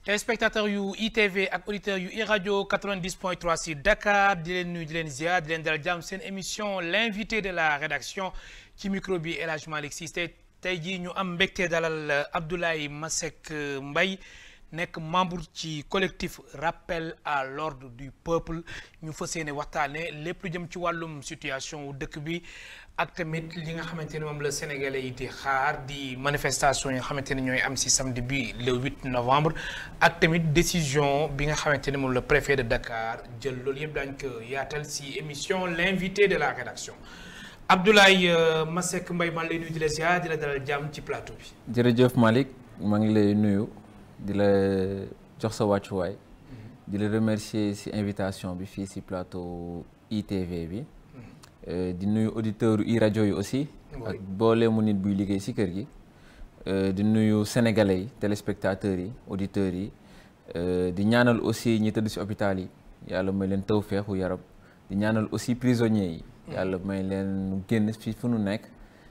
téléspectateurs yu ITV ak auditeurs yu iRadio 90.3 si Dakar di leen nuyu di leen ziar di leen dalal jàmm seen émission l'invité de la rédaction ci micro bi El Hadj Malick Cissé tey jii ñu am mbégte dalal Abdoulaye Masseck Mbaye nekk membre ci collectif rappel à l'ordre du peuple ñu fas yéene waxtaane lépp lu jëm ci wàllum situation dëkk bi ak tamit li nga xamante ne moom la sénégalais yi di xaar di manifestation yi nga xamante ne ñooy am si samedi bi le 8 novembre ak tamit décision bi nga xamante ne moom le préfet de Dakar jël loolu yëpp daañu ko yaatal si émission l'invité de la rédaction Abdoulaye Masseck Mbaye maa ngi lay nuyu di la ziar di la dalal jàmm ci plateau bi. jërëjëf Malick maa ngi lay nuyu di la jox sa wàccuwaay di la remercier si invitation bi fii si plateau ITV bi. di nuyu auditeurs iRadio yi aussi. ak booleemu nit buy liggéey ci kër gi. di nuyu sénégalais yi téléspectateurs yi auditeurs yi di ñaanal aussi ñi tëdd ci hôpital yi yàlla may leen tawfeexu yaram di ñaanal aussi prisonniers yi. yàlla may leen génn fi fu nu nekk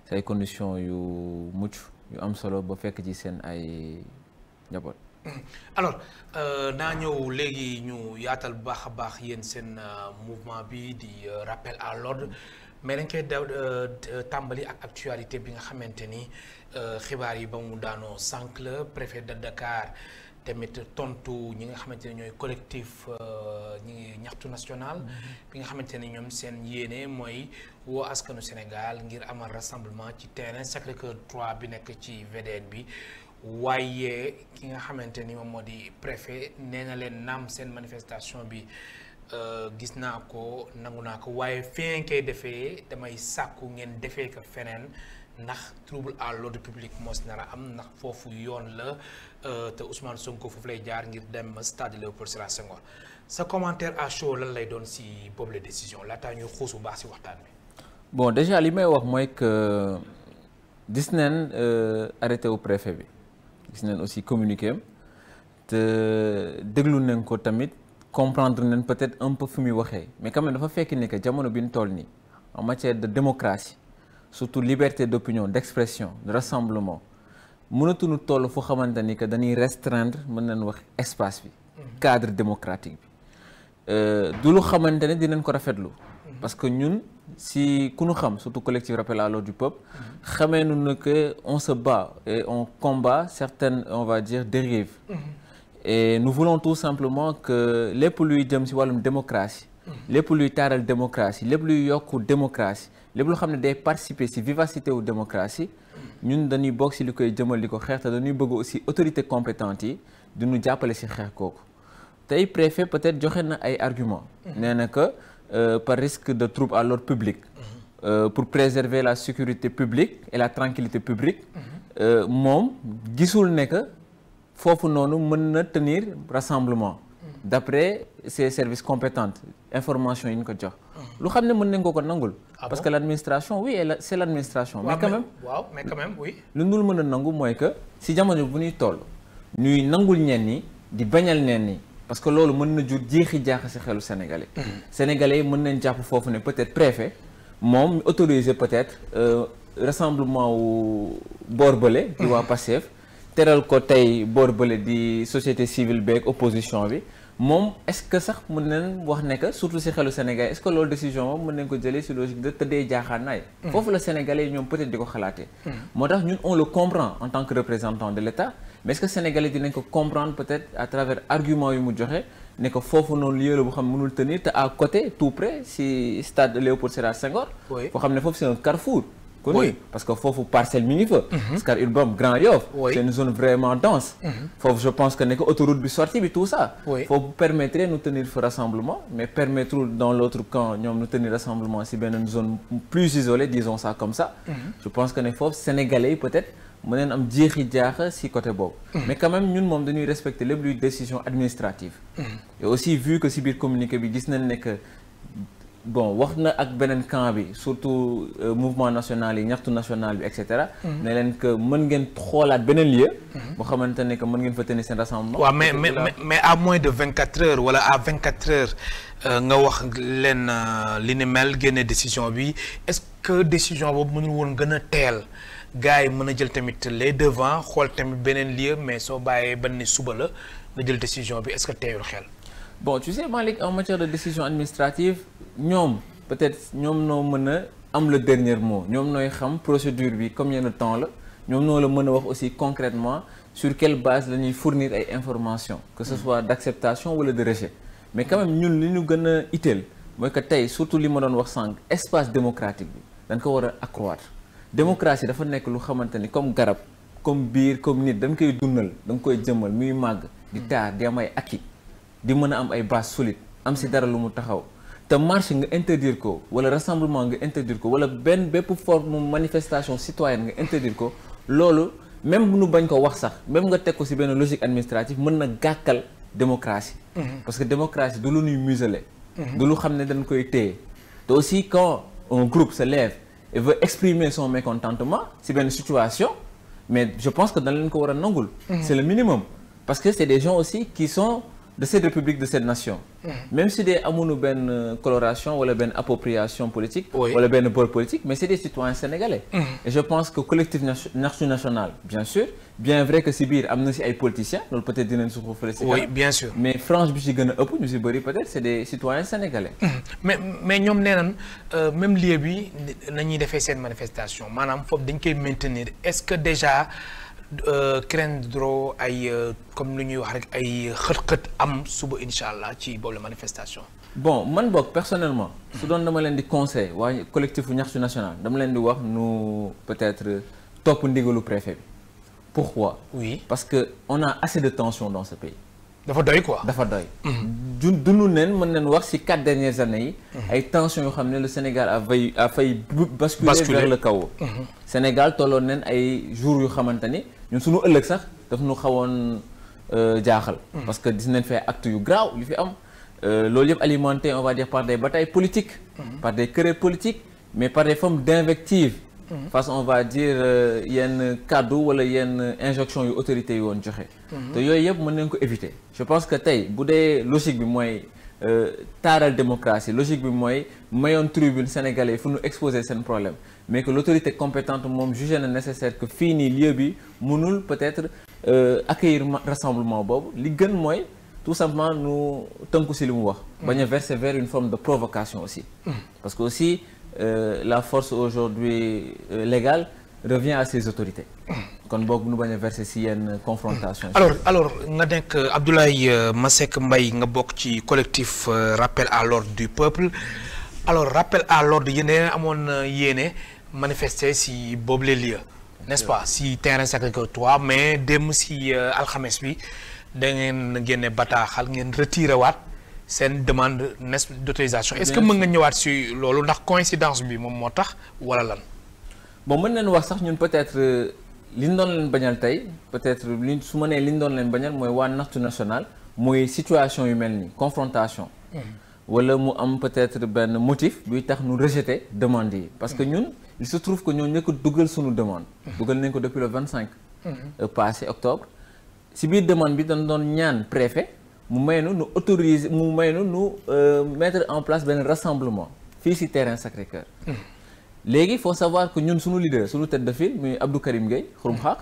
say conditions yu mucc yu am solo ba fekk ci seen ay njaboot. alors naa ñëw léegi ñu yaatal bu baax a baax yéen seen mouvement bi di rappel à l'ordre mais dañ koy tàmbali ak actualité bi nga xamante ni xibaar yi ba mu daanoo sànq la préfet de Dakar tamit tontu ñi nga xamante ne ñooy collectif ñi ñaxtu national bi nga xamante ne ñoom seen yéene mooy woo askanu Sénégal ngir amal rassemblement ci terrain Sacré-Cœur 3 bi nekk ci VDN bi waaye ki nga xamante ni moom moo di préfet nee na leen naam seen manifestation bi gis naa ko nangu naa ko waaye fi ngeen koy defee damay sàkku ngeen defee ko feneen ndax trouble à l'ordre public moo si nar a am ndax foofu yoon la te Ousmane Sonko foofu lay jaar ngir dem stade Léopold Sédar Senghor sa commentaire à chaud lan lay doon si boobu la décision laataa ñuy xuus bu baax si waxtaan bi. bon déjà li may wax mooy que gis nañ arrêté wu préfet bi. gis nañ aussi communiqué am te déglu nañ ko tamit comprendre nañ peut-être un peu fu muy waxee mais quand même dafa fekk ni que jamono bi ñu toll nii en matière de démocratie surtout liberté d'opinion d'expression de rassemblement mënatuñu toll fu xamante ni que dañuy restreindre mën nañ wax espace bi. cadre démocratique bi du lu xamante ne dinañ ko rafetlu. parce que ñun si ku ñu xam surtout collectif rappel à l'ordre du peuple xamee nu ne que on se bat et on combat certaines on va dire dérives et nous voulons tout simplement que lépp luy jëm si wàllum démocratie lépp luy taaral démocratie lépp luy yokku démocratie lépp lu xam ne day participer si vivacité wu démocratie ñun dañuy bokk si li koy jëmal di ko xeex te dañuy bëgg aussi autorités compétentes yi di ñu jàppale si xeex kooku tey préfet peut-être joxe na ay arguments nee na que par risque de trouble à l'ordre public pour préserver la sécurité publique et la tranquillité publique moom gisul ne que foofu noonu mën na tenir rassemblement d'après ses services compétents information yi ñu ko jox lu xam ne mën nañ ko nangul parce que l'administration oui c'est l'administration mais quand même oui lu dul mën a nangu mooy que si jamono bu ñuy toll ñuy nangul ñenn ñi di bañal ñenn ñi parce que loolu mën na jur jeexi jaaxa ci xelu sénégalais. sénégalais yi mën nañ jàpp foofu ne peut-être préfet moom autorisé peut-être rassemblement wu boor bële di waa Pastef teral ko tey boor bële di société civile beeg opposition bi moom est-ce que sax mën nañ wax ne que surtout ci xelu sénégalais est-ce que loolu décision moom mën nañ ko jëlee ci logique de tëddee jaaxaanaay. foofu la sénégalais yi ñoom peut-être di ko xalaatee. moo tax ñun on le comprend en tant que représentant de l'État. mais est-ce que sénégalais dinañ ko comprendre peut-être à travers argument yu mu joxe ne que foofu noonu lieu la bu xam mënul tenir te à côté tout près si stade Léopold Sédar Senghor. foo xam ne foofu c'est un carrefour. connu parce que foofu parcelle mi ngi fa. Scat Urbam Grand Yoff. c'est une zone vraiment dense. foofu je pense que ne que autoroute bi sortie bi tout ça. foofu permettrait nous tenir fa rassemblement mais permettre dans l'autre camp ñoom nous tenir rassemblement si benn zone plus isolée disons ça comme ça. je pense que ne foofu sénégalais yi peut-être. mën neen am jeexi jaaxa ci côté boobu mais quand même ñun moom dañuy respecter lépp luy décision administrative et aussi vu que ci biir communiqué bi gis nañ ne que bon wax na ak beneen camp bi surtout mouvement national yi ñaxtu national bi et cetera ne leen que mën ngeen xoolaat beneen lieu boo xamante ne que mën ngeen fa tenir seen rassemblement waaw mais à moins de 24 heures wala à 24 heures nga wax leen li ni mel génne décision bi est-ce que décision boobu mënul woon gën a teel gars yi mën a jël tamit les devants xool tamit beneen lieu mais soo bàyyee ba ni suba la nga jël décision bi est-ce que teeyul xel. Bon, tu sais Malick, en matière de décision administrative ñoom peut-être ñoom noo mën a am le dernier mot ñoom nooy xam procédure bi combien de temps la ñoom noo la mën a wax aussi concrètement sur quelle base la ñuy fournir ay informations que ce soit d'acceptation wala de rejet mais quand même ñun li ñu gën a itteel mooy que tey surtout li ma doon wax sànq espace démocratique bi dañ ko war a accroître démocratie dafa nekk lu xamante ni comme garab comme biir comme nit dañ koy dundal da nga koy jëmmal muy màgg di taar di am ay acquis di mën a am ay base solide am si dara lu mu taxaw te marche nga interdire ko wala rassemblement nga interdire ko wala bépp forme manifestation citoyenne nga interdire ko loolu même bu nu bañ ko wax sax même nga teg ko si benn logique administrative mën na gàkkal démocratie parce que démocratie du lu ñuy museler du lu xam ne dañ koy téye te aussi quand un groupe se lève et veut exprimer son mécontentement si benn situation mais je pense que dañ leen ko war a nangul c'est le minimum parce que c'est des gens aussi qui sont de cette république, de cette nation. Même si des amuñu benn coloration wala benn appropriation politique wala benn bord politique, mais c'est des citoyens sénégalais. Et je pense que collectif national, bien sûr, bien vrai que si biir am na si ay politiciens, loolu peut-être dinañ su ko fële si oui, bien sûr. Mais franche bi ci gën a ëpp ñu si bëri peut-être c'est des citoyens sénégalais. mais ñoom nee nañ même lieu bi nañuy defee seen manifestation maanaam foofu dañ koy maintenir est-ce que déjà craindre ay comme lu ñuy wax rek ay xët-xët am suba incha allah ci boobu la manifestation. Bon man boog personnellement. su doon dama leen di conseil waaye collectif ñaxtu national dama leen di wax nu peut-être topp ndigalu préfet bi. Pourquoi? Oui. Parce que on a assez de tension dans ce pays. dafa doy quoi. dafa doy. dunu neen mën nañ wax ci 4 dernières années yi. ay tensions yoo xam ne le Sénégal a failli basculer vers le chaos. Sénégal tolloon neen ay jours yu xamante ni ñun suñu ëllëg sax daf ñu xawoon jaaxal. parce que gis nañ fee actes yu graaw yu fi am. loolu yëpp alimenté on va dire par des batailles politiques. par des querelles politiques mais par des formes d'invectives. face on va dire yenn kàddu wala yenn injonction yu autorités yi woon joxe. te yooyu yëpp mën nañ ko éviter. je pense que tey bu dee logique bi mooy taaral démocratie logique bi mooy mayoon tribune sénégalais yi fu ñu exposer seen problème mais que l'autorité compétente moom jugé na nécessaire que fii nii lieu bi mënul peut-être accueillir rassemblement boobu li gën mooy tout simplement nu tënku si li mu wax. bañ a verser vers une forme de provocation aussi. parce que aussi. La force aujourd'hui légale revient à ses autorités. kon boog nu bañ a verser ci yenn confrontation. alors nga nekk Abdoulaye Masseck Mbaye nga bokk ci collectif rappel à l'ordre du peuple alors rappel à l'ordre yéen amoon yéene manifester ci boobu les lieux n'est-ce pas ci terrain Sacré-Cœur 3 mais dem ci alxames bi da ngeen génne bataaxal ngeen retiré waat. seen demande d'autorisation est-ce que mën nga ñëwaat ci loolu ndax coïncidence bi moom moo tax wala lan. bon mën nañu wax sax ñun peut-être li ñu doon leen bañal tey peut-être li su ma nee li ñu doon leen bañal mooy waa ñaxtu national mooy situation yu mel nii confrontation. wala mu am peut-être benn motif buy tax ñu rejeter demande yi. parce que ñun il se trouve que ñoo ñëkk dugal suñu demande. dugal nañ ko depuis le 25. passé octobre. ci biir demande bi dañ doon ñaan préfet. mu may nu autoriser mu may nu mettre en place benn rassemblement fii ci terrain Sacré-Cœur. léegi il faut savoir que ñun suñu leader suñu tête de file muy Abdou Karim Gueye xurum xaq.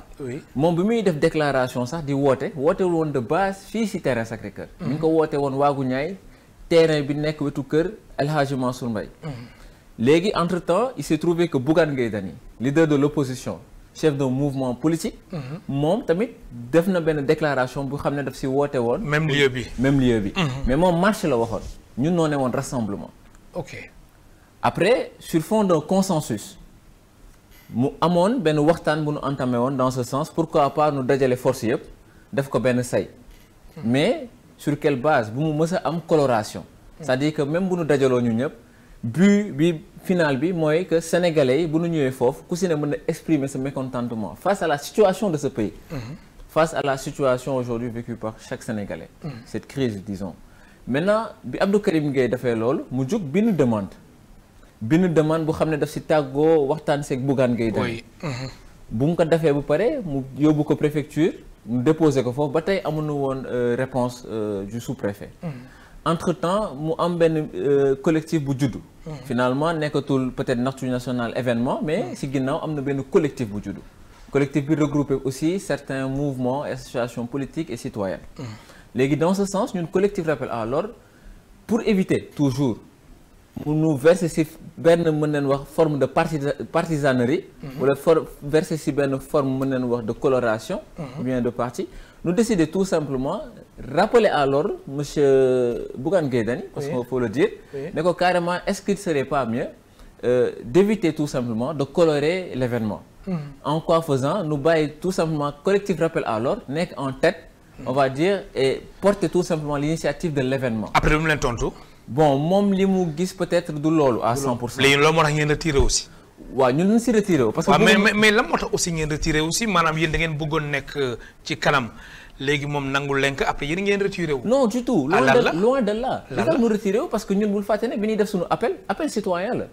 moom bi muy def déclaration sax di wootewul woon de base fii ci terrain Sacré-Cœur. ñu ngi ko woote woon waagu ñaay terrain bi nekk wetu kër El Hadji Mansour Mbaye. léegi entre-temps il s'est trouvé que Bougane Gueye Dany leader de l'opposition chef d'un mouvement politique. moom tamit def na benn déclaration bu xam ne daf ci woote woon. même lieu bi. mais moom marche la waxoon ñun noo ne woon rassemblement. ok après sur fond d'un consensus mu amoon benn waxtaan bu nu entamé woon dans ce sens pourquoi pas nu dajale force yëpp def ko benn say. mais sur quelle base bu mu mës a am coloration. c'est-à-dire que même bu nu dajaloo ñu ñëpp but bi. final bi mooy que sénégalais yi bu ñu ñëwee foofu ku si ne mën na exprimer ce mécontentement face à la situation de ce pays. face à la situation aujourd'hui vécue par chaque sénégalais. cette crise disons. maintenant bi Abdou Karim Gueye dafay loolu mu jóg benn demande bu xam ne daf si tàggoo waxtaan seeg Bougane Gueye Dany. bu mu ko defee bu pare mu yóbbu ko préfecture mu déposé ko foofu ba tey amuñu woon réponse du sous-préfet. entre-temps mu am benn collectif bu juddu finalement nekkatul peut-être Naftu national événement mais si ginnaaw am na benn collectif bu juddu. Collectif bi regroupé aussi certains mouvements et associations politiques et citoyennes. léegi dans ce sens ñun collectif rappel à l'ordre pour éviter toujours mu nu verser ci benn mën nañ wax forme de partisanerie. wala verser ci benn forme mën nañ wax de coloration. ou bien de parti. nous décider tout simplement rappeler à l'ordre monsieur Bougane Gueye Dany parce qu'il faut le dire ne ko carrément est-ce qu'il serait pas mieux d'éviter tout simplement de colorer l'événement. En quoi faisant nous bàyyi tout simplement collectif rappel à l'ordre nekk en tête. on va dire et porter tout simplement l'initiative de l'événement. après lu mu leen tontu. bon moom li mu gis peut-être du loolu à 100%. léegi loolu moo tax ngeen retiré aussi. waaw ñun ñu si retiré wu. parce que mais lan moo tax aussi ngeen retiré aussi maanaam yéen da ngeen bëggoon nekk ci kanam léegi moom nangul leen ko après yéen ngeen retiré wu. non du tout. loin de là. li tax ñu retiré wu parce que ñun bul fàtte ne bi ñuy def suñu appel citoyen la.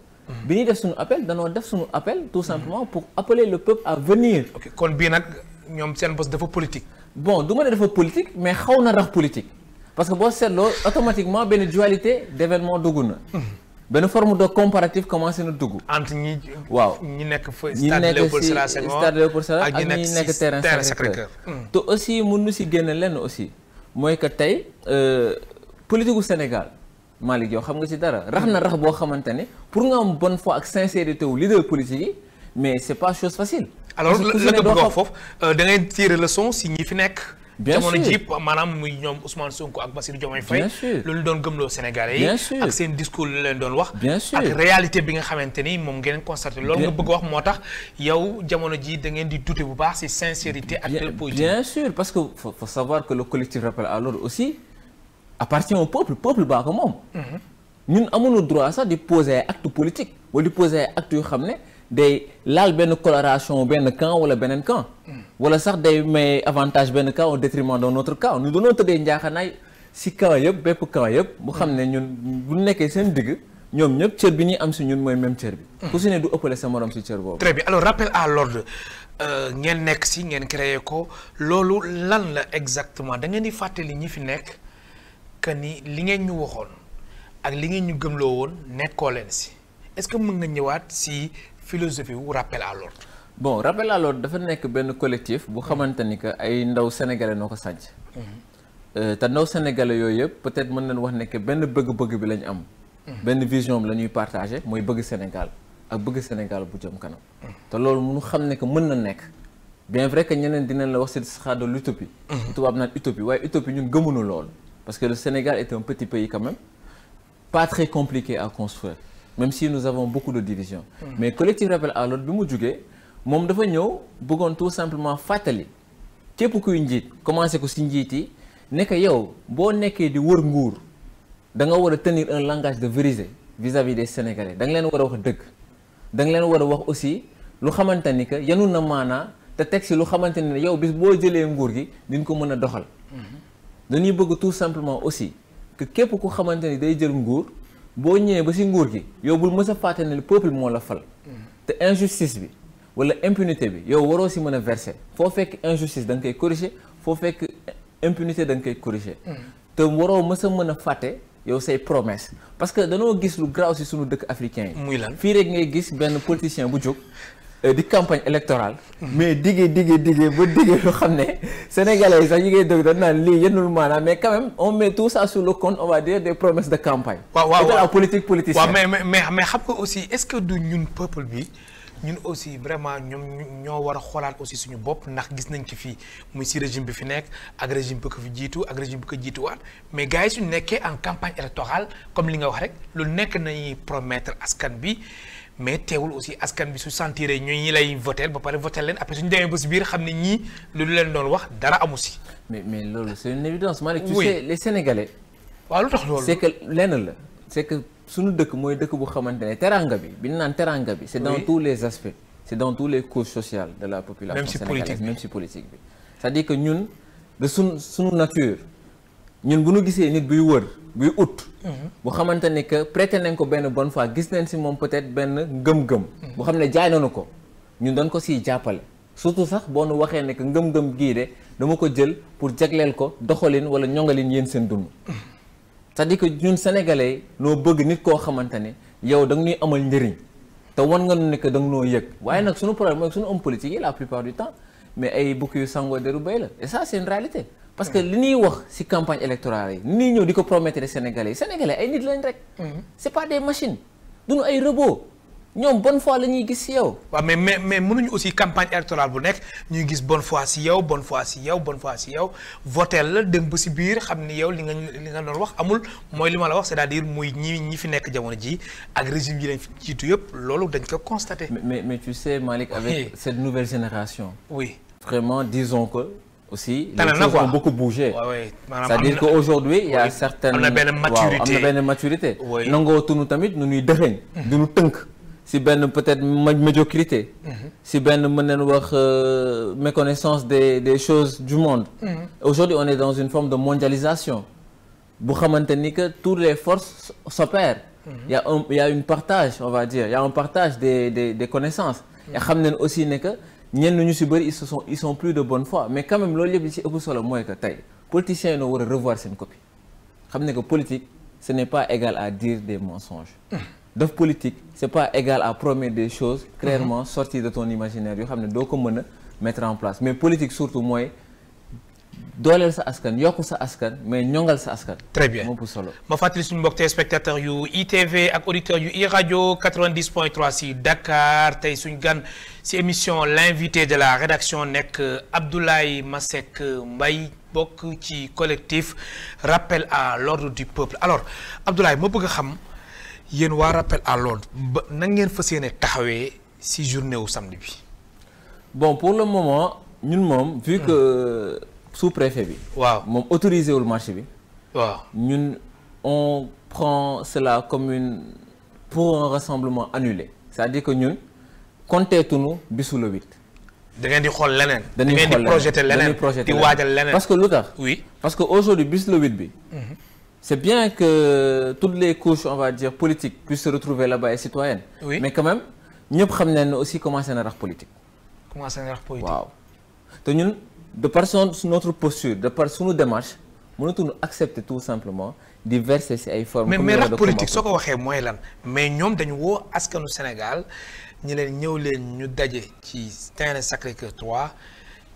bi ñuy def suñu appel danoo def suñu appel tout simplement pour appeler le peuple à venir. ok kon bii nag ñoom seen bos dafa politique. bon du ma ne dafa politique mais xaw na rax politique parce que boo seetloo automatiquement benn dualité d'événement dugg na. benn forme de comparatif commencé na dugg. entre ñi. waaw ñi nekk fa stade Léopold Sédar Senghor ak ñi nekk terrain Sacré-Cœur. te aussi mun nu si génne lenn aussi mooy que tey politique gu Sénégal Malick yow xam nga ci dara rax na rax boo xamante ne pour nga am bonne foi ak sincérité wu leader politique yi mais c'est pas chose facile. alors la nga bëgg wax foofu da ngay tirer leçon si ñi fi nekk. bien sûr jamono ji maanaam muy ñoom Ousmane Sonko ak Bassirou Diomaye Faye. bien sûr loolu doon gëmloo Sénégalais yi. bien sûr ak seen discours lu leen doon wax. bien sûr ak réalité bi nga xamante ni moom ngeen constaté. loolu nga bëgg wax moo tax yow jamono ji da ngeen di douter bu baax ci sincérité acteur politique. bien sûr parce que faut savoir que le collectif rappel à l'ordre aussi appartient au peuple baa ko moom. ñun amuñu droit sax di poser ay acte politique wala di poser ay actes yoo xam ne day laal benn coloration benn camp wala beneen camp. wala sax day may avantage benn camp au détriment d'un autre camp ñu doonoo tëddee njaaxanaay si camp yëpp bépp camp yëpp. bu xam ne ñun bu nekkee seen digg ñoom ñëpp cër bi ñuy am si ñun mooy même cër bi. ku si ne du ëppale sa morom si cër boobu. très bien alors rappel à l'ordre ngeen nekk si ngeen créé ko loolu lan la exactement da ngeen di fàttali ñi fi nekk que ni li ngeen ñu waxoon ak li ngeen ñu gëmloo woon nekkoo leen si est-ce que mën nga ñëwaat si philosophie wu rappel à l'ordre. bon rappel à l'ordre dafa nekk benn collectif bu xamante ni que ay ndaw sénégalais noo ko sànc. te ndaw sénégalais yooyu yëpp peut-être mën nañu wax ne que benn bëgg-bëgg bi la ñu am. benn vision bi la ñuy partager mooy bëgg Sénégal ak bëgg Sénégal bu jëm kanam. te loolu mu xam ne que mën na nekk bien vrai que ñeneen dinañ la wax c'est xaar de l'utopie. tubaab naan utopie waaye utopie ñun gëmuñu loolu. parce que le Sénégal est un petit pays quand même pas très compliqué à construire même si nous avons beaucoup de divisions. mais collectif rappel à l'ordre bi mu jugee moom dafa ñëw bëggoon tout simplement fàttali képp kuy njiit commencé ko ci njiit yi ne que yow boo nekkee di wër nguur da nga war a tenir un langage de vérité vis-à-vis des Sénégalais da nga leen war a wax dëgg da nga leen war a wax aussi lu xamante ni que yanu na maanaa te teg ci lu xamante ni yow bis boo jëlee nguur gi diñ ko mën a doxal. dañuy bëgg tout simplement aussi que képp ku xamante ni day jël nguur boo ñëwee ba ci nguur gi yow bul mës a fàtte ne le peuple moo la fal. te injustice bi walla impunité bi yow waroo ci mën a verser foo fekk injustice da nga koy corriger foo fekk impunité da nga koy corriger. te waroo mës a mën a fàtte yow say promesse parce que danoo gis lu graaw ci sunu dëkk africain yi. muy lan fii rek ngay gis benn politicien bu jóg. di campagne électorale. mais diggee ba diggee loo xam ne sénégalais yi sax yi ngay dëgg dañ naan lii yennul maanaam mais quand même on met tout ça sur le compte on va dire des promesses de campagne. waaw la politique politicienne. waaw mais xam nga aussi est-ce que du ñun peuple bi ñun aussi vraiment ñoom ñoo war a xoolaat aussi suñu bopp ndax gis nañ ci fii muy si régime bi fi nekk ak régime bi ko fi jiitu ak régime bi ko jiituwaat mais gars yi suñu nekkee en campagne électorale comme li nga wax rek loolu nekk nañuy promettre askan bi. mais teewul aussi askan bi su sentiree ñi lay voter ba pare voter leen après suñu demee ba si biir xam ne ñii lu leen doon wax dara amu si. mais loolu c'est une évidence Malick. tu sais les Sénégalais. waaw lu tax loolu. c'est que lenn la c'est que suñu dëkk mooy dëkk bu xamante ne teranga bi ñu naan teranga bi. c'est dans tous les aspects. c'est dans tous les couches sociales de la population sénégalaise même si politique bi. c'est-à-dire que ñun de suñu nature ñun bu ñu gisee nit buy wër buy ut. bu xamante ne que prêté nañ ko benn bonne fois gis nañ ci moom peut-être benn ngëm-ngëm. bu xam ne jaay nañu ko ñun dañ ko ciy jàppale. surtout sax boo nu waxee ne que ngëm-ngëm gii de dama ko jël pour jagleel ko doxalin wala ñongalin yéen seen dund. c'est-à-dire que ñun sénégalais noo bëgg nit koo xamante ne yow da nga ñuy amal njëriñ te wan nga nu ne que da nga noo yëg waaye nag suñu problème mooy suñu homme politique yi la plupart du temps mais ay bukki yu sangoo deru béy la et ça c'est une réalité parce que li ñuy wax ci campagne électorale yi ni ñuy ñëw di ko promettre Sénégalais ay nit lañ rek c'est pas des machines duñu ay robots ñoom bonne foi la ñuy gis ci yow. waaw mais mënuñu aussi campagne électorale bu nekk ñuy gis bonne foi ci yow bonne foi ci yow votel la dem ba ci biir xam ni yow li nga doon wax amul mooy li ma la wax c'est-à-dire muy ñi fi nekk jamono ji ak régime yi lañ fi jiitu yëpp loolu dañ ko constater. mais tu sais Malick avec cette nouvelle génération. oui vraiment disons que. aussi les choses ont beaucoup bougé. c'est-à-dire qu'aujourd'hui il y a certaines. am na benn maturité. nangoo tunu tamit nu ñuy dëxëñ. du ñu tënk. si benn peut-être médiocrité. si benn mën nañu wax méconnaissance des choses du monde. Aujourd'hui on est dans une forme de mondialisation bu xamante ni que toutes les forces s'opèrent. il y a une partage on va dire il y a un partage des connaissances. et xam nañ aussi ne que ñenn ñu si bëri ils sont plus de bonne foi mais quand même loolu yëpp li ci ëpp solo mooy que tey politiciens yi noo war a revoir seen copie xam ne que politique ce n'est pas égal à dire des mensonges. def politique c'est pas égal à promettre des choses clairement sorties de ton imaginaire yoo xam ne doo ko mën a mettre en place mais politique surtout mooy dooleel sa askan yokku sa askan mais ñongal sa askan. très bien moo pour solo. ma fàttali suñu mbokk téléspectateurs yu ITV ak auditeurs yu iRadio 90.3 si Dakar tey suñu gan si émission l'invité de la rédaction nekk Abdoulaye Masseck Mbaye bokk ci collectif Rappel à l'ordre du peuple alors Abdoulaye ma bëgg a xam. yéen waa rappel à l'ordre ba na ngeen fas yéene taxawee ci journée wu samedi bi. bon pour le moment ñun moom vu que sous-préfet bi. waaw moom autorisé wul marché bi. waaw ñun on prend cela comme pour un rassemblement annulé c'est-à-dire que ñun compté tunu bisu le 8. da ngeen di xool leneen. da ngeen di projeté leneen di waajal leneen. parce que lu tax. oui parce que aujourd'hui bisu le 8 bi. C'est bien que toutes les couches, on va dire, politiques puissent se retrouver là-bas et citoyennes. Oui. Mais quand même, nous savons aussi commencer à faire politique. Commencer à faire politique. Wow. Donc nous, de par notre posture, de par notre démarche, nous devons accepter tout simplement de verser ces formes. Mais la politique, ce qu'on fait, moi, mais nous devons askanu Sénégal, nous devons daje ci terrain Sacré-Cœur 3,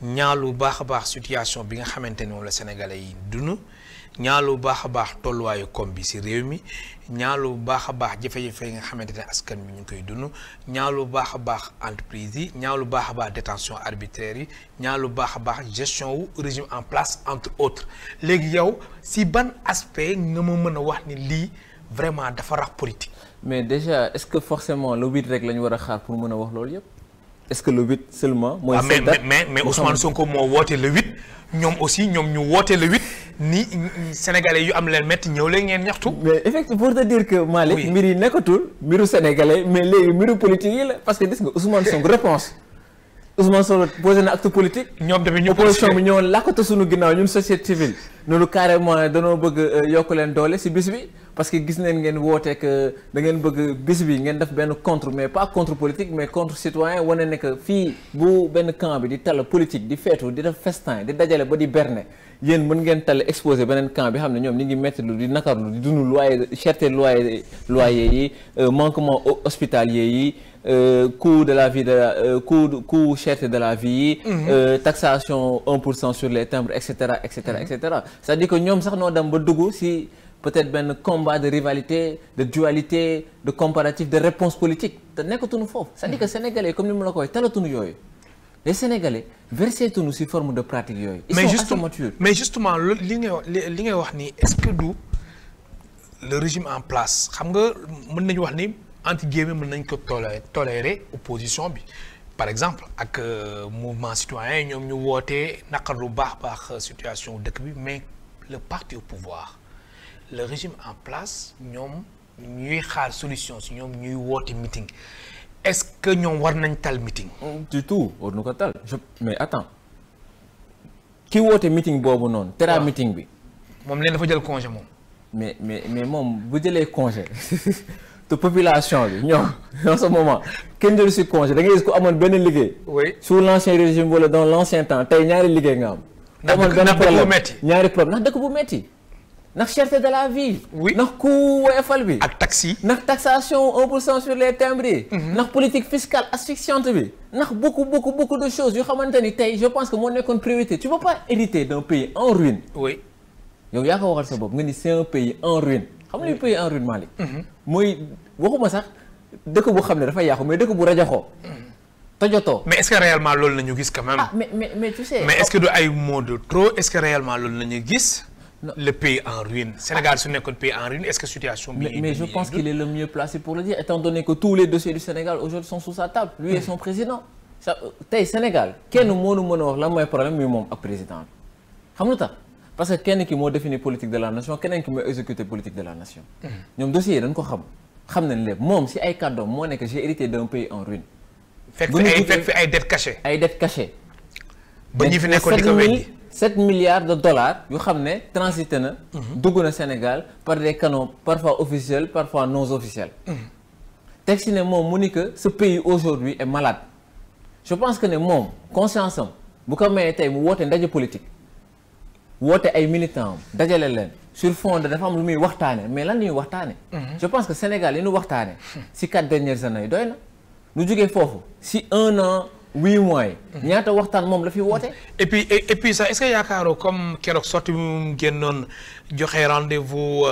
ñaalu baax a baax situation bi nga xamante ni moom la Sénégalais yi dund. ñaalu baax a baax tolluwaayu koom bi ci réew mi ñaalu baax a baax jafe-jafe yi nga xamante ne askan bi ñu ngi koy dund ñaalu baax a baax entreprise yi ñaalu baax a baax détention arbitraire yi ñaalu baax a baax gestion wu régime en place entre autres léegi yow ci ban aspect nga ma mën a wax ni lii vraiment dafa rax politique. mais déjà est-ce que forcément le 8 rek la ñu war a xaar pour mën a wax loolu yëpp est-ce que le 8 seulement. mooy mais Ousmane Sonko moo woote le 8 ñoom aussi ñoom ñu woote le 8. ni sénégalais yu am leen métti ñëw leen ngeen ñaxtu. mais effectivement pour te dire que Malick mbir yi nekkatul mbiru sénégalais mais léegi mbiru politique yi la parce que gis nga Ousmane Sonko réponse Ousmane Sonko posé na acte politique. ñoom tamit ñu opposition bi ñëwoon làkkatu suñu ginnaaw ñun société civile. noonu carrément danoo bëgg yokk leen doole ci bis bi parce que gis neen ngeen woote que da ngeen bëgg bis bi ngeen def benn contre mais pas contre politique mais contre citoyen wane ne que fii bu benn camp bi di tall politique di feetu di def festin di dajale ba di berne. yéen mën ngeen tale exposé beneen camp bi xam ne ñoom ñi ngi métti lu di nakarlu di dund loyer cherté loyer yi manquement hospitalier yi coût de la vie coût cherté de la vie yi taxation 1% sur les timbres et cetera et cetera et cetera c'est-à-dire que ñoom sax noo dem ba dugg ci peut-être benn combat de rivalité de dualité de comparatif de réponse politique te nekkatuñu foofu c'est-à-dire que sénégalais comme ni mu la ko waxee talatuñu yooyu les Sénégalais versé tuñu ci forme de pratique yooyu. Ils sont assez matures. Mais justement li ngay wax ni est-ce que du le régime en place xam nga mën nañu wax ni entre guillemets mën nañ ko tolérer opposition bi par exemple ak mouvement citoyen ñoom ñu wootee naqar lu baax situation dëkk bi mais le parti au pouvoir le régime en place ñoom ñuy xaar solution ci ñoom ñuy woote meeting. Est-ce que ñoom war nañ tal meeting. du tout war na ko tal mais attends ki woote meeting boobu noonu. tera meeting bi. moom leen dafa jël congé moom. mais moom bu jëlee congé te population bi ñoom en ce moment kenn jëlu si congé da ngay gis ko amoon benn liggéey. oui sous l'ancien régime wala dans l'ancien temps tey ñaari liggéey nga am. ndax dëkk bu metti ñaari problème ndax dëkk bu metti ndax cherté de la vie. oui ndax coût woyofal bi. ak taxi. ndax taxation 1% sur les timbres yi. ndax politique fiscale asphyxiante bi. ndax beaucoup de choses yoo xamante ni tey je pense que moo nekkoon priorité tu peux pas hériter d'un pays en ruine. oui. yow yaa ko waxal sa bopp nga ni c'est un pays en ruine. xam nga ni pays en ruine Malick. mooy waxuma sax dëkk bu xam ne dafa yàqu mais dëkk bu rajaxoo. tojotoo. mais est-ce que réellement loolu la ñu gis quand même. ah mais tu sais. mais est-ce que du ay mots de trop est-ce que réellement loolu la ñu gis. le pays en ruine. Sénégal su nekkoon pays en ruine est-ce que situation bi. mais je pense qu'il est le mieux placé pour le dire étant donné que tous les dossiers du Sénégal aujourd'hui sont sous sa table. lui et son président. tey Sénégal kenn mënu mën a wax lan mooy problème mi moom ak président bi xam nga tax parce que kenn ki moo définir politique de la nation keneen ki mooy exécuter politique de la nation. ñoom dossiers yi dañ ko xam nañ lépp moom si ay kàddoom moo nekk j'ai hérité d'un pays en ruine. fekk fi ay dettes cachées. ay dettes cachées. ba ñi fi nekkoon di ko weddi 7 milliards de dollars yu xam ne transité na. dugg na Sénégal par des canaux parfois officiels parfois non officiels. teg si ne moom mu ni que ce pays aujourd'hui est malade. je pense que ne moom conscience am bu ko mayee tey mu woote ndaje politique woote ay militants am dajale leen sur fond de dafa am lu muy waxtaane mais lan la ñuy waxtaane je pense que Sénégal li ñu waxtaane si 4 dernières années yi doy na lu jógee foofu si 1 an 8 mois yi ñaata waxtaan moom la fi woote et puis sax est-ce que yaakaaroo comme keroog sorti bi mu génnoon joxe rendez-vous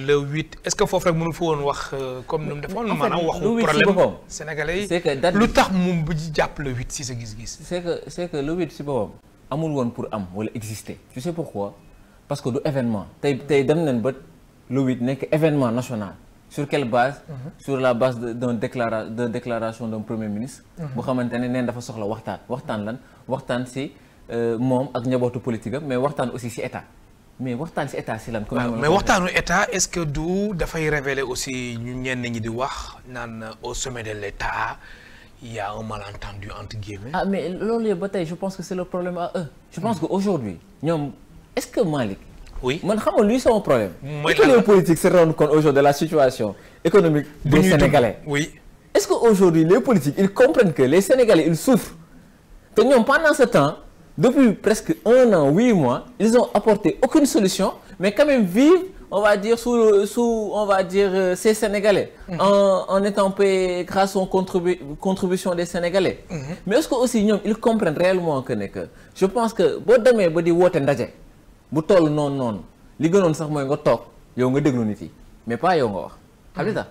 le 8 est-ce que foofu rek mënu fa woon wax comme ni mu defoon maanaam waxu problème sénégalais yi c'est que date lu tax mu jàpp le 8 si sa gis-gis c'est que le 8 si boppam amul woon pour am wala exister tu sais pourquoi parce que du événement tey dem nañ ba le 8 nekk événement national sur quelle base sur la base de déclaration d'un premier ministre bu xamante ne neen dafa soxla waxtaan lan waxtaan si moom ak njabootu politique am mais waxtaan aussi si état mais waxtaan si état si lan mais waxtaanu état est-ce que du dafay révéler aussi ñu ñenn ñi di wax naan au sommet de l'état il y a un malentendu entre guillemets ah mais loolu yëpp ba tey je pense que c'est le problème à eux je pense que aujourd'hui ñoom est-ce que Malick oui man xam nga luy sama problème. mooy que les politiques se rendent compte aujourd'hui de la situation économique des Sénégalais. oui. est-ce que aujourd'hui les politiques ils comprennent que les Sénégalais ils souffrent te ñoom pendant ce temps depuis presque 1 an 8 mois ils ont apporté aucune solution mais quand même vivent on va dire sous on va dire ces Sénégalais. en étant payés grâce aux contributions des Sénégalais. mais est-ce que aussi ñoom ils comprennent réellement que ne que je pense que boo demee ba di woote ndaje. bu toll noonu li gënoon sax mooy nga toog yow nga déglu nit yi mais pas yow nga wax xam nga tax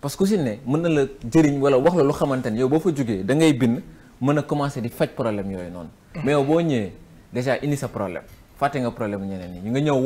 parce que aussi ne mën na la jëriñ wala wax la lu xamante ne yow boo fa jógee da ngay bind mën a commencer di faj problème yooyu noonu mais yow boo ñëwee déjà indi sa problème fàtte nga problème ñeneen ñi ñu nga ñëw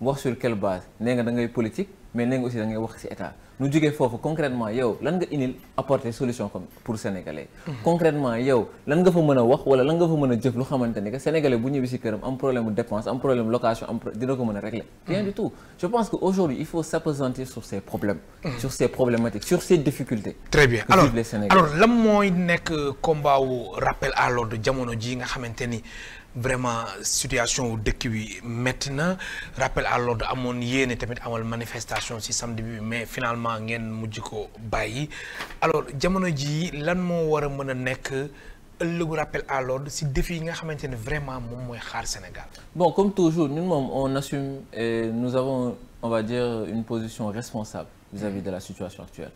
wax sur quelle base nee nga da ngay politique mais nee nga aussi da ngay wax ci état nu jógee foofu concrètement yow lan nga indil apporter solution comme pour sénégalais concrètement yow lan nga fa mën a wax wala lan nga fa mën a jëf lu xamante ni que sénégalais bu ñëwee ci këram am problème de dépense am problème location dina ko mën a régler rien du tout je pense que aujourd'hui il faut s'appesantir sur ces problèmes sur ces problématiques sur ces difficultés très bien alors lan mooy nekk combat wu rappel à l'ordre jamono ji nga xamante ni vraiment situation wu dëkk bi métti na rappel à l'ordre amoon yéene tamit amal manifestation ci samedi bi mais finalement ngeen mujj ko bàyyi alors jamono ji lan moo war a mën a nekk ëllëgu rappel à l'ordre ci défi yi nga xamante ne vraiment moom mooy xaar Sénégal. bon comme toujours ñun moom on assume et nous avons on va dire une position responsable vis-à-vis de la situation actuelle.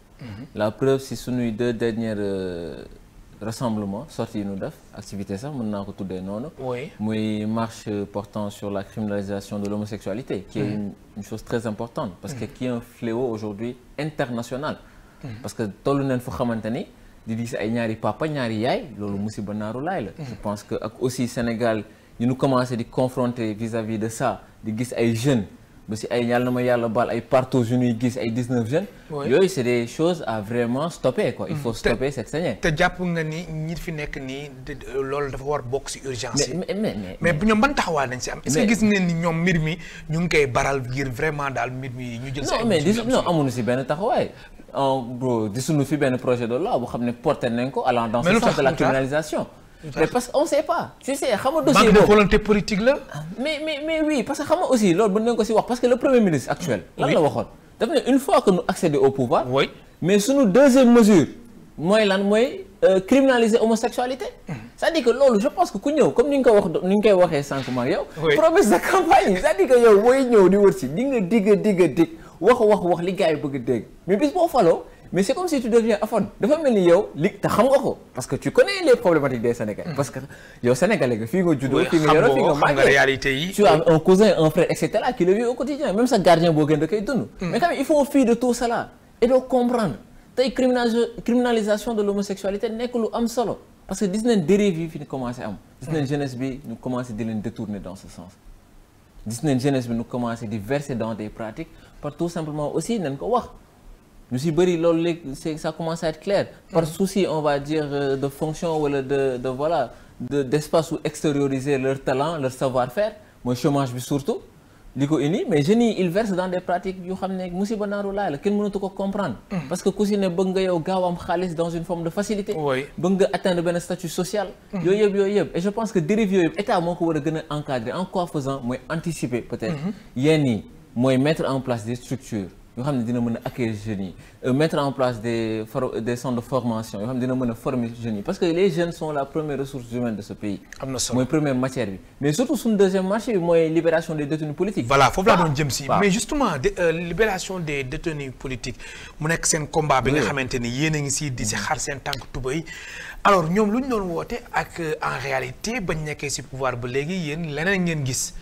La preuve si suñuy 2 dernières rassemblement sorti yi ñu def activité sax mën naa ko tuddee noonu. oui muy marche portant sur la criminalisation de l'homosexualité qui est une chose très importante parce que qui est un fléau aujourd'hui international. parce que tollu neen fu xamante ni di gis ay ñaari papa ñaari yaay loolu musiba naaru laay la. je pense que ak aussi Sénégal ñu nu commencé di confronter vis-à-vis de ça di gis ay jeunes ba si ay yàlla na ma yàlla baal ay partout yu ñuy gis ay 19 jeunes. yooyu c'est des choses à vraiment stopper quoi. il faut stopper cette saignée. te jàpp nga ni ñi fi nekk nii loolu dafa war bokk ci urgence yi. mais ñoom ban taxawaay nañ ci am. est-ce que gis ngeen ni ñoom mbir mi ñu ngi koy baral ngir vraiment daal mbir mi ñu jël. non mais non amuñu ci benn taxawaay. bro gisuñu fi benn projet de loi bu xam ne porté nañ ko allant dans ce sens de la criminalisation. mais parce que on sait pas tu sais xam nga dossier boobu manque de volonté politique la. mais oui parce que xam nga aussi loolu mën nañ ko ci wax parce que le premier ministre actuel. lan la waxoon daf ne une fois que nous accédons au pouvoir. oui mais suñu deuxième mesure mooy lan mooy criminaliser homosexualité. C'est-à-dire que loolu je pense que ku ñëw comme ni nga koy waxee sànq ma ak yow. promesse de campagne c'est-à-dire que yow booy ñëw di wër si di nga digg wax li gars yi bëgg a dégg mais bis boo faloo mais c'est comme si tu deviens aphone dafa mel ni yow li te xam nga ko parce que tu connais les problématiques des Sénégalais. parce que yow Sénégalais nga fii nga juddoo fii nga yoroo fii nga màggee réalité yi. tu as un cousin un frère et cetera qui le vit au quotidien même sa gardien boo gën da koy dund. mais quand même il faut fuir de tout cela et doo comprendre tey criminalisation de l'homosexualité nekk lu am solo parce que gis nañ dérive yi fi ñu commencé am. gis nañ jeunesse bi ñu commencé di leen détourner dans ce sens. gis nañ jeunesse bi ñu commencé di verser dans des pratiques par tout simplement aussi nañ ko wax. ñu si bëri loolu léegi ça commence à être clair par souci on va dire de fonction wala d'espace où extérioriser leur talent leur savoir-faire mooy chômage bi surtout li ko indi mais jeunes yi ils versent dans des pratiques yu xam ne musiba naaru laay la kenn mënatu ko comprendre parce que ku si ne bëgg nga yow gaaw am xaalis dans une forme de facilité bëgg nga atteindre benn statut social yooyu yëpp et je pense que dérive yooyu yëpp état moo ko war a gën a encadrer en quoi faisant mooy anticiper peut-être yenn yi mooy mettre en place des structures yoo xam ne dina mën a accueillir jeunes yi mettre en place des centres de formation yoo xam ne dina mën a former jeunes yi parce que les jeunes sont la première ressource humaine de ce pays. am na solo mooy première matière bi mais surtout suñu deuxième marché bi mooy libération des détenus politiques. voilà foofu laa doon jëm si. mais justement libération des détenus politiques mu nekk seen combat bi nga xamante ni yéen a ngi si di si xar seen tànk tubéy alors ñoom lu ñu doon woote ak en réalité bañ nekkee si pouvoir ba léegi yéen leneen ngeen gis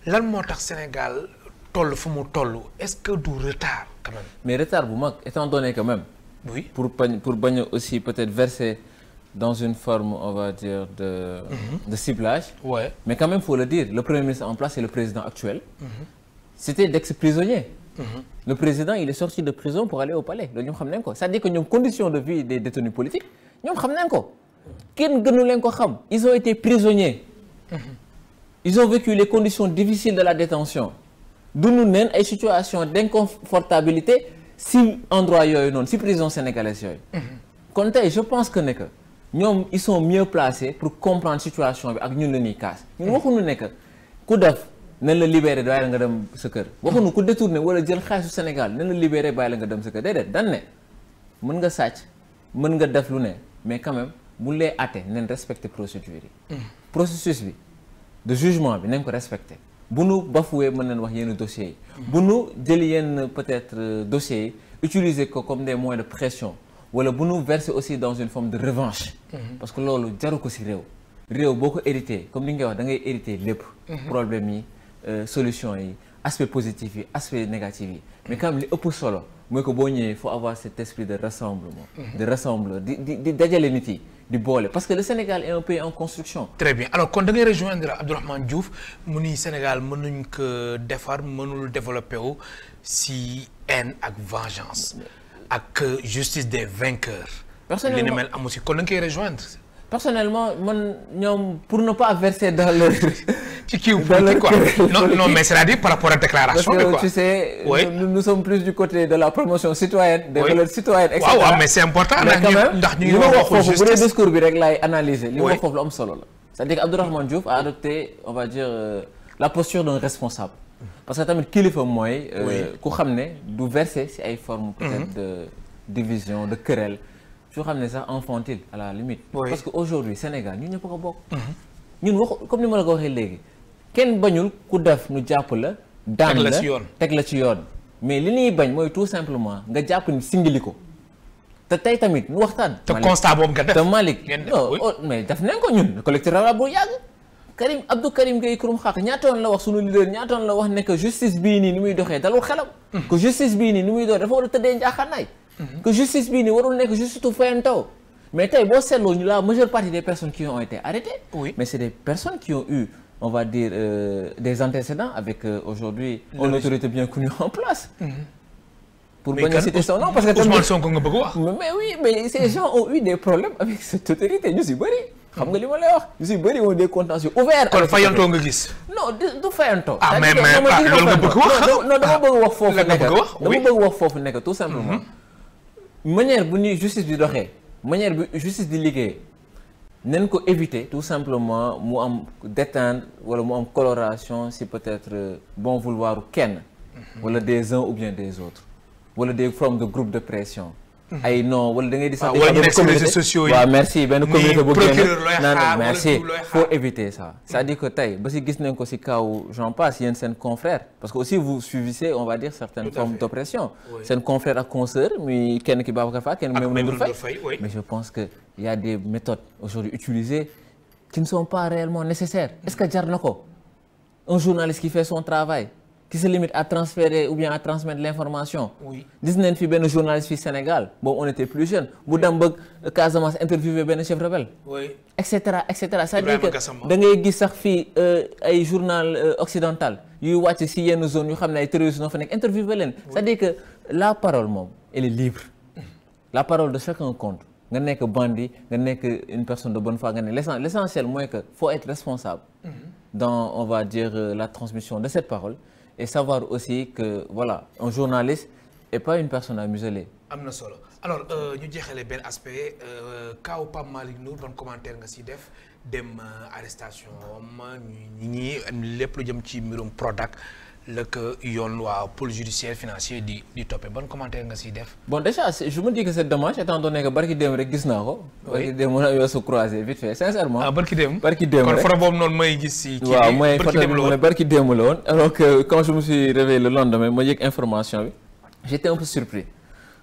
lan moo tax Sénégal. toll fu mu toll est-ce que du retard quand même. mais retard bu mag étant donné que même. oui pour bañ a aussi peut-être verser dans une forme on va dire de ciblage. ouais mais quand même faut le dire le premier ministre en place c'est le président actuel. c'était d'ex-prisonnier. le président il est sorti de prison pour aller au palais loolu ñoom xam nañ ko c'est-à-dire que ñoom conditions de vie des détenus politiques ñoom xam nañ ko kenn gënu leen ko xam ils ont été prisonniers. ils ont vécu les conditions difficiles de la détention dund neen ay situation d'inconfortabilité si endroit yooyu noonu si prison sénégalaise yooyu. kon tey je pense que ne que ñoom ils sont mieux placés pour comprendre situation bi ak ñun la ñuy kaas ñun waxuñu ne que ku def nañ la libéré bàyyi la nga dem sa kër. waxuñu ku détourné wala jël xaalisu Sénégal nañ la libéré bàyyi la nga dem sa kër déedéet dan ne mën nga sàcc mën nga def lu ne mais quand même bu lay àtte nañ respecter procédure yi. processus bi de jugement bi nañ ko respecter. bu nu bafoué mën nañ wax yenn dossiers yi. bu nu jël yenn peut-être dossiers yi utiliser ko comme des moyens de pression wala bu nu verser aussi dans une forme de revanche. parce que loolu jaru ko ci réew boo ko hérité comme ni nga wax da ngay hérité lépp. problème yi solution yi aspect positif yi aspect négatif yi. mais quand même li ëpp solo mooy que boo ñëwee il faut avoir cet esprit de rassemblement. de rassembler di dajale nit yi. di boole parce que le Sénégal est un pays en construction. très bien alors kon da ngay rejoindre Abdourahmane Diouf mu ni Sénégal mënuñ ko defar mënul développer wu si haine ak vengeance ak justice des vainqueurs. personnellement li ni mel amu si kon da nga koy rejoindre. personnellement man ñoom pour ne pas verser dans le. ci kii politique quoi non mais c'est-à-dire par rapport à déclaration bi quoi. parce que tu sais. oui nous sommes plus du côté de la promotion citoyenne. des valeurs citoyennes et cetera. waaw mais c'est important. ndax ñu ngi wax foofu bu dee discours bi rek laay analyser. li ma wax foofu lu am solo la. c'est-à-dire que Abdourahmane Diouf a adopté on va dire la posture d'un responsable. parce que tamit kilifa mooy. ku xam ne du verser ci ay formes peut-être de division de querelle. su xam ne sax infantile à la limite. parce que aujourd'hui Sénégal ñun ñëpp ko bokk. ñun wax comme ni ma la ko waxee léegi. kenn bañul ku def nu jàpp la. daan la teg la ci yoon. mais li ñuy bañ mooy tout simplement nga jàpp ni singili ko. te tey tamit nu waxtaan. te constat boobu nga def te Malick non mais def nañ ko ñun collectif rural bu yàgg. Abdou Karim Gueye Kurum Xaq ñaatoon la wax sunu leader ñaatoon la wax ne que justice bii nii ni muy doxee dalul xelam. que justice bii nii ni muy doxee dafa war a tëddee njaaxaanaay. que justice bii nii warul nekk juste tout fayantaw. mais tey boo seetloo ñu la majeure partie des personnes qui ont été arrêtées. oui mais c'est des personnes qui ont eu on va dire des antécédents avec aujourd'hui une autorité bien connue en place. pour bañ a citer son nom parce que Ousmane Sonko nga bëgg wax. mais oui mais ces gens ont eu des problèmes avec cette autorité ñu si bëri. xam nga li ma lay wax ñu si bëri woon des contentieux ouverts. kon fayantoo nga gis. non du fayantoo. ah mais loolu nga bëgg wax. non dama bëgg wax foofu nekk dama bëgg wax foofu nekk tout simplement. manière bu ñuy justice bi doxee manière bi justice di liggéey nañ ko éviter tout simplement mu am détente wala mu am coloration si peut-être bon vouloir kenn wala des uns ou bien des autres wala des formes de groupe de pression ay non wala da ngay di sax wala ñu nekk sur réseaux sociaux yi waaw merci benn communauté bu génn naan merci looy xaar faut éviter ça c'est-à-dire que tey ba si gis nañ ko si kaw j'en passe yéen seen confrère parce que aussi vous suivissez on va dire certaines formes d'oppression seen confrère ak consoeur muy kenn ki Babacar Fall kenn Maimouna Ndour Faye mais je pense que il y a des méthodes aujourd'hui utilisées qui ne sont pas réellement nécessaires est-ce que jar na ko un journaliste qui fait son travail qui se limite à transférer ou bien à transmettre l'information. Oui. gis nañ fi benn journaliste fii Sénégal boobu on était plus jeune bu dem ba Casamance interviewé benn chef rebelle. oui. et cetera et cetera c'est-à-dire que da ngay gis sax fii ay journal occidental yuy wàcc si yenn zone yu xam ne ay terroristes noo fa nekk interviewé leen. c'est-à-dire que la parole moom elle est libre. la parole de chacun compte nga nekk bandit nga nekk une personne de bonne foi nga ne l'essentiel mooy que faut être responsable. dans on va dire la transmission de cette parole. et savoir aussi que voilà un journaliste est pas une personne à museler. am na solo alors ñu jeexale benn aspect kaw Pape Malick Ndour ban commentaire nga si def dem arrestation ñi lépp lu jëm ci mbirum Prodac la que yoon waa pôle judiciaire financier di toppee ban commentaire nga siy def. bon déjà je me dis que c'est dommage étant donné que barki démb rek gis naa ko. barki démb mën a yoo su croisé vite fait sincèrement. barki démb rek kon photo boobu noonu may gis si. kii waaw mooy photo bi mu ne barki démb la woon. alors que quand je me suis réveillé le lendemain ma yëg information bi j'étais un peu surpris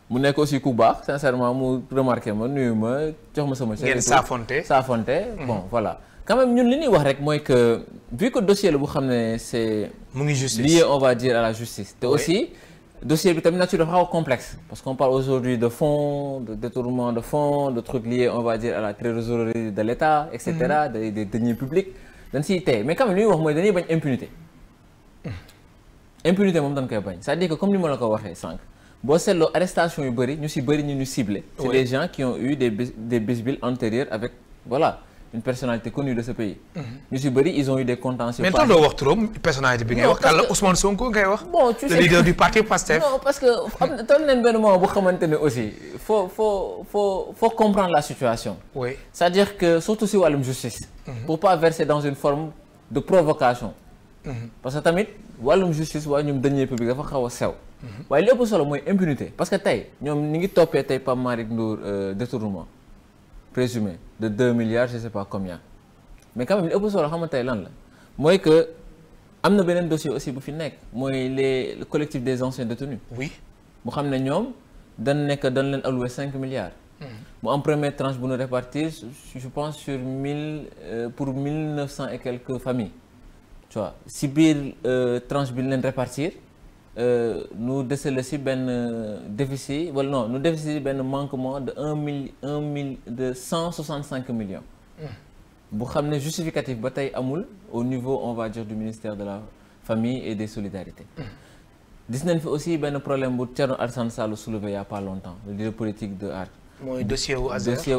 mu nekk aussi ku baax sincèrement mu remarqué ma nuyu ma jox ma sama. ngeen saafonte bon voilà. quand même ñun li ñuy wax rek mooy que vu que dossier la bu xam ne c'est mu ngi justice lié on va dire à la justice te aussi dossier bi tamit nature dafa xaw a complexe parce qu'on parle aujourd'hui de fonds de détournement de fonds de trucs liés on va dire à la trésorerie de l'État et cetera des deniers publics dañ siy tey mais quand même li ñuy wax mooy dañuy bañ impunité moom dañ koy bañ c'est-à-dire que comme ni ma la ko waxee sànq boo seetloo arrestation yu bëri ñu si bëri ñu ciblé c'est des gens qui ont eu des bisbilles antérieures avec voilà une personnalité connue de ce pays. ñu si bëri ils ont eu des contentieux. mais doo wax trop personnalité bi ngay wax. kan la Ousmane Sonko ngay wax. bon tu sais le leader du parti Pastef. non parce que am na toll nañ benn moment bu xamante ne aussi faut comprendre la situation. oui c'est-à-dire que surtout si wàllum justice. pour pas verser dans une forme de provocation. parce que tamit wàllum justice waa ñoom deniers publics dafa xaw a sew. waaye li ëpp solo mooy impunité parce que tey ñoom ñi ngi toppee tey Pape Malick Ndour détournement présumé de 2 milliards je sais pas combien mais quand même li ëpp solo xam nga tey lan la mooy que am na beneen dossier aussi bu fi nekk mooy le collectif des anciens détenus. oui mu xam ne ñoom dañ leen alloué 5 milliards. mu en première tranche bu ñu répartir je pense sur 1900 et quelques familles tu vois si biir tranche bi leen répartir. nu décelé si benn déficit wala non nu déficit benn manquement de 165 millions. bu xam ne justificatif ba tey amul au niveau on va dire du ministère de la famille et des solidarités. gis nañ fi aussi benn problème bu Thierno Alassane Sall soulevé il y a pas longtemps le leader politique de ARC. mooy dossier wu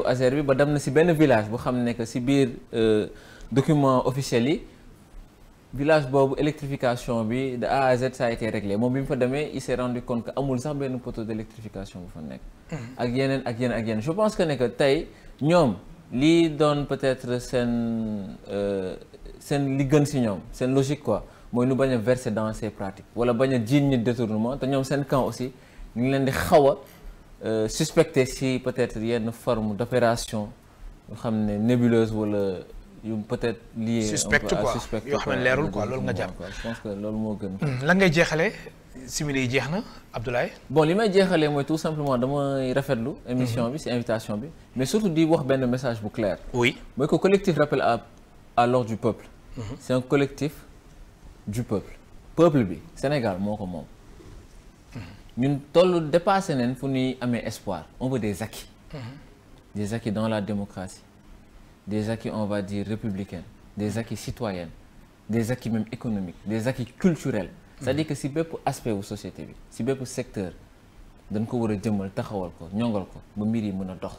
Azer bi ba dem na si benn village bu xam ne que si biir document officiel yi. village boobu électrification bi de A à Z ça a été réglé moom bi mu fa demee il s'est rendu compte que amul sax benn poteau d'électrification bu fa nekk. ak yeneen je pense que ne que tey ñoom lii doon peut-être seen li gën si ñoom seen logique quoi mooy nu bañ a verser dans ces pratiques wala bañ a jiiñ ñi détournement te ñoom seen camp aussi ñu ngi leen di xaw a suspecter si peut-être yenn forme d'opération yoo xam ne nébuleuse wala. yu peut-être lié suspect quoi yoo xam ne leerul quoi loolu nga jàpp. je pense que loolu moo gën. lan ngay jeexalee simili yi jeex na Abdoulaye. bon li may jeexalee mooy tout simplement damay rafetlu émission bi ci invitation bi mais surtout di wax benn message bu clair. oui mooy que collectif rappel à l'ordre du peuple. c'est un collectif du peuple. peuple bi Sénégal moo ko moom. ñun tollu dépassé nañ fu ñuy amee espoir on veut des acquis. des acquis dans la démocratie. des acquis on va dire républicains des acquis citoyens des acquis même économiques des acquis culturels c'est-à-dire que si bépp aspect wu société bi si bépp secteur dañ ko war a jëmmal taxawal ko ñongal ko ba mbir yi mën a dox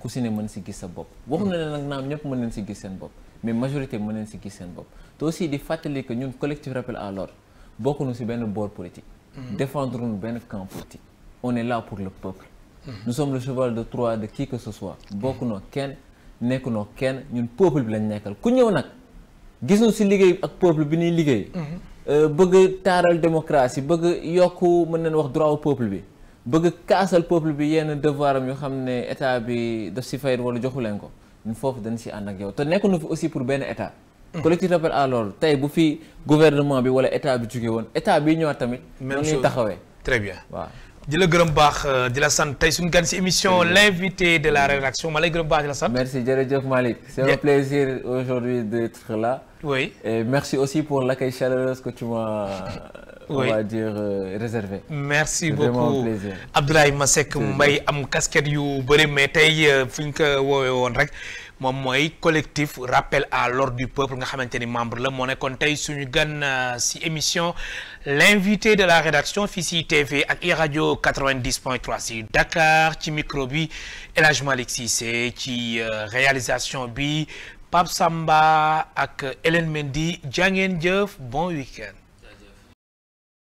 ku si ne mën si gis sa bopp waxu na ne nag naam ñëpp mën nañ si gis seen bopp mais majorité mën nañ si gis seen bopp te aussi di fàttali que ñun collectif rappel à l'ordre bokkuñu si benn bord politique défendre ñu benn camp politique on est là pour le peuple nous sommes le cheval de Troie de qui que ce soit bokkunoo kenn nekkunoo kenn ñun peuple bi lañ nekkal ku ñëw nag gisuñu ci liggéey ak peuple bi ñuy liggéey bëgg taaral démocratie bëgg yokk mën nañ wax droit au peuple bi bëgg kaasal peuple bi yenn devoir am yoo xam ne état bi daf si fayit wala joxu leen ko ñun foofu dañ si ànd ak yow te nekk na fi aussi pour benn état. collectif rappel à l'ordre tey bu fi gouvernement bi wala état bi jóge woon état bi ñëwaat tamit. même chose ñuy taxawee. très bien waaw. di la gërëm baax di la sant tey suñu gan si émission l'invité de la rédaction ma lay gërëm baax di la sant. merci jërëjëf Malick. c'est un plaisir aujourd'hui d'être là. oui et merci aussi pour l'accueil chaleureux que tu m'as on va dire réservé. merci beaucoup beaucoup Abdoulaye Masseck Mbaye am casquette yu bëri mais tey fu ñu ko woowee woon rek moom mooy collectif rappel à l'ordre du peuple nga xamante ni membre la moo nekkoon tey suñu gan si émission l'invité de la rédaction fii si TV ak iRadio 90.3 si Dakar ci micro bi El Hadj Malick Cissé ci réalisation bi Pape Samba ak Hélène Mendy jaa ngeen jëf bon week-end.